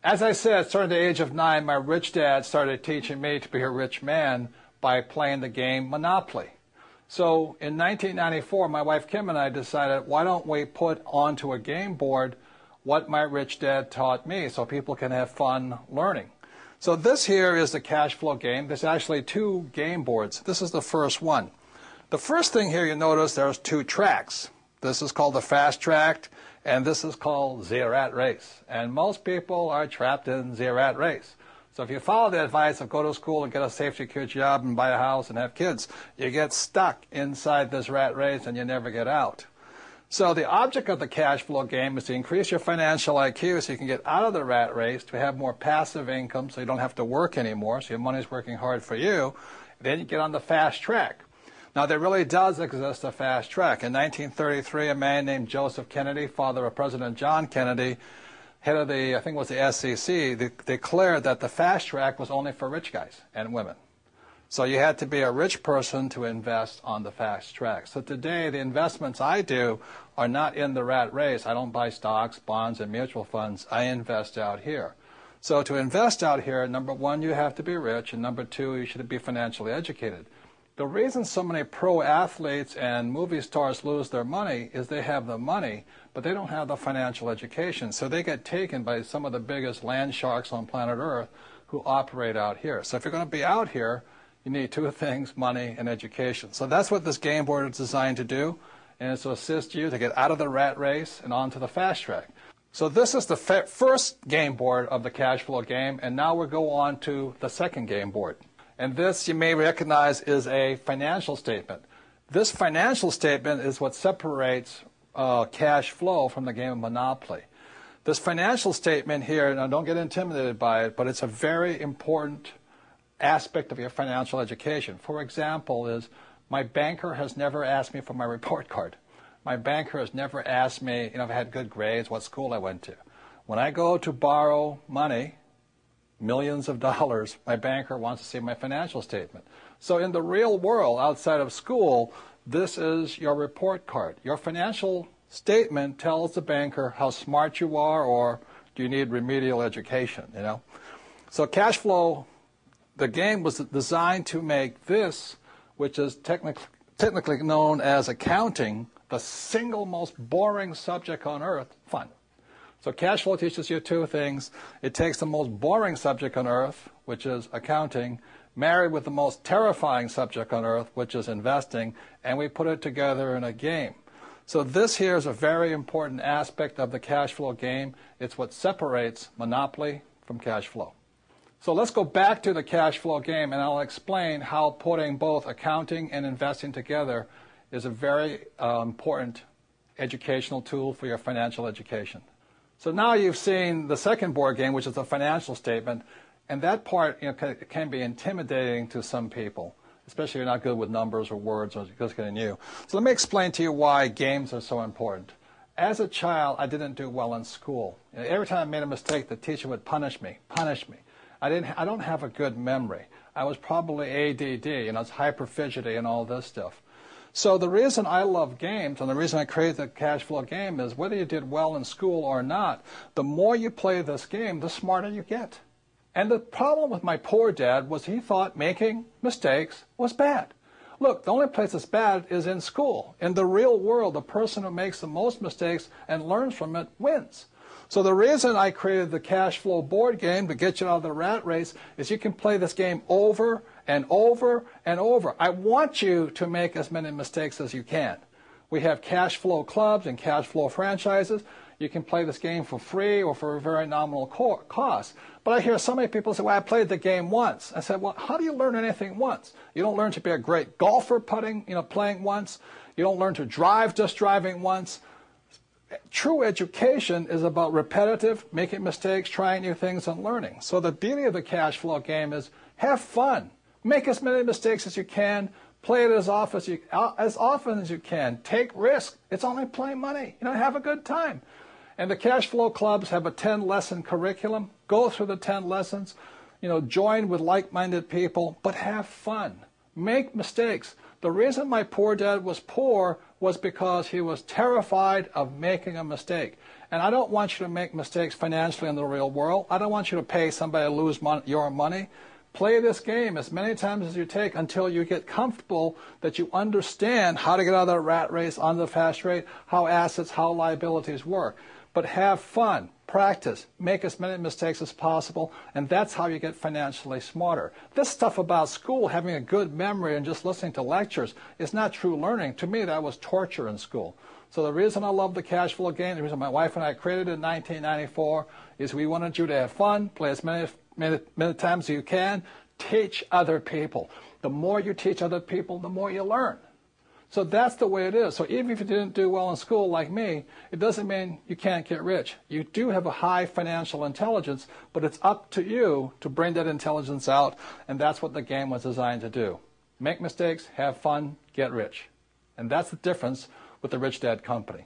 As I said, starting at the age of 9, my rich dad started teaching me to be a rich man by playing the game Monopoly. So in 1994, my wife Kim and I decided, why don't we put onto a game board what my rich dad taught me so people can have fun learning. So this here is the cash flow game. There's actually 2 game boards. This is the first one. The first thing here, you notice there's 2 tracks. This is called the fast track, and this is called the rat race. And most people are trapped in the rat race. So if you follow the advice of go to school and get a safe, secure job and buy a house and have kids, you get stuck inside this rat race and you never get out. So the object of the cash flow game is to increase your financial IQ so you can get out of the rat race, to have more passive income so you don't have to work anymore, so your money's working hard for you. Then you get on the fast track. Now, there really does exist a fast track. In 1933, a man named Joseph Kennedy, father of President John Kennedy, head of the, I think it was the SEC, declared that the fast track was only for rich guys and women. So you had to be a rich person to invest on the fast track. So today, the investments I do are not in the rat race. I don't buy stocks, bonds, and mutual funds. I invest out here. So to invest out here, number 1, you have to be rich, and number 2, you should be financially educated. The reason so many pro athletes and movie stars lose their money is they have the money, but they don't have the financial education. So they get taken by some of the biggest land sharks on planet Earth who operate out here. So if you're going to be out here, you need 2 things, money and education. So that's what this game board is designed to do, and it's to assist you to get out of the rat race and onto the fast track. So this is the first game board of the cash flow game, and now we'll go on to the second game board. And this, you may recognize, is a financial statement. This financial statement is what separates cash flow from the game of Monopoly. This financial statement here, now don't get intimidated by it, but it's a very important aspect of your financial education. For example, is my banker has never asked me for my report card. My banker has never asked me, if I had good grades, what school I went to. When I go to borrow money, millions of dollars, my banker wants to see my financial statement. So in the real world, outside of school, this is your report card. Your financial statement tells the banker how smart you are, or do you need remedial education, So cash flow, the game was designed to make this, which is technically known as accounting, the single most boring subject on earth, fun. So cash flow teaches you 2 things. It takes the most boring subject on earth, which is accounting, married with the most terrifying subject on earth, which is investing, and we put it together in a game. So this here is a very important aspect of the cash flow game. It's what separates Monopoly from cash flow. So let's go back to the cash flow game, and I'll explain how putting both accounting and investing together is a very important educational tool for your financial education. So now you've seen the second board game, which is the financial statement, and that part can be intimidating to some people, especially if you're not good with numbers or words or just getting new. So let me explain to you why games are so important. As a child, I didn't do well in school. Every time I made a mistake, the teacher would punish me. I don't have a good memory. I was probably ADD, it's hyperfidgety and all this stuff. So the reason I love games, and the reason I created the cash flow game, is whether you did well in school or not, the more you play this game, the smarter you get. And the problem with my poor dad was he thought making mistakes was bad. Look, the only place it's bad is in school. In the real world, the person who makes the most mistakes and learns from it wins. So the reason I created the cash flow board game to get you out of the rat race is you can play this game over and over and over. I want you to make as many mistakes as you can. We have cash flow clubs and cash flow franchises. You can play this game for free or for a very nominal cost. But I hear so many people say, well, I played the game once. I said, well, how do you learn anything once? You don't learn to be a great golfer playing once. You don't learn to drive just driving once. True education is about repetitive, making mistakes, trying new things, and learning. So the beauty of the cash flow game is have fun. Make as many mistakes as you can. Play it as often as you can. Take risks. It's only playing money. Have a good time. And the cash flow clubs have a 10-lesson curriculum. Go through the 10 lessons. Join with like-minded people, but have fun. Make mistakes. The reason my poor dad was poor was because he was terrified of making a mistake. And I don't want you to make mistakes financially in the real world. I don't want you to pay somebody to lose your money. Play this game as many times as you take until you get comfortable that you understand how to get out of the rat race, on the fast rate, how assets, how liabilities work. But have fun, practice, make as many mistakes as possible, and that's how you get financially smarter. This stuff about school, having a good memory and just listening to lectures, is not true learning. To me, that was torture in school. So the reason I love the cash flow game, the reason my wife and I created it in 1994, is we wanted you to have fun, play as many times as you can, teach other people. The more you teach other people, the more you learn. So that's the way it is. So even if you didn't do well in school like me, it doesn't mean you can't get rich. You do have a high financial intelligence, but it's up to you to bring that intelligence out, and that's what the game was designed to do. Make mistakes, have fun, get rich. And that's the difference with the Rich Dad Company.